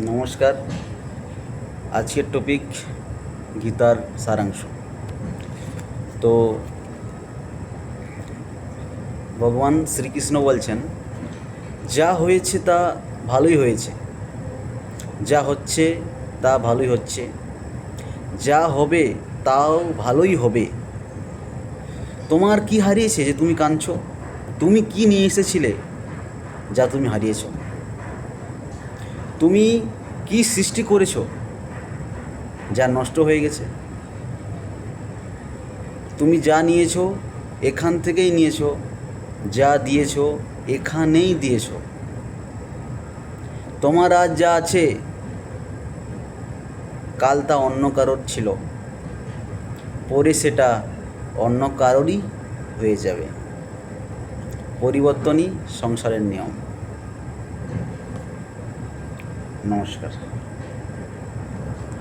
নমস্কার। আজকের টপিক গীতার সারাংশ। তো ভগবান শ্রীকৃষ্ণ বলছেন, যা হয়েছে তা ভালোই হয়েছে, যা হচ্ছে তা ভালোই হচ্ছে, যা হবে তাও ভালোই হবে। তোমার কি হারিয়েছে যে তুমি কাঁদছো? তুমি কি নিয়ে এসেছিলে যা তুমি হারিয়েছ? তুমি কি সৃষ্টি করেছো যা নষ্ট হয়ে গেছে? তুমি যা নিয়েছো এখান থেকেই নিয়েছো, যা দিয়েছো এখানেই দিয়েছো। তোমার আজ যা আছে কাল তা অন্য কারোর ছিল, পরে সেটা অন্য কারোরই হয়ে যাবে। পরিবর্তনই সংসারের নিয়ম। নমস্কার।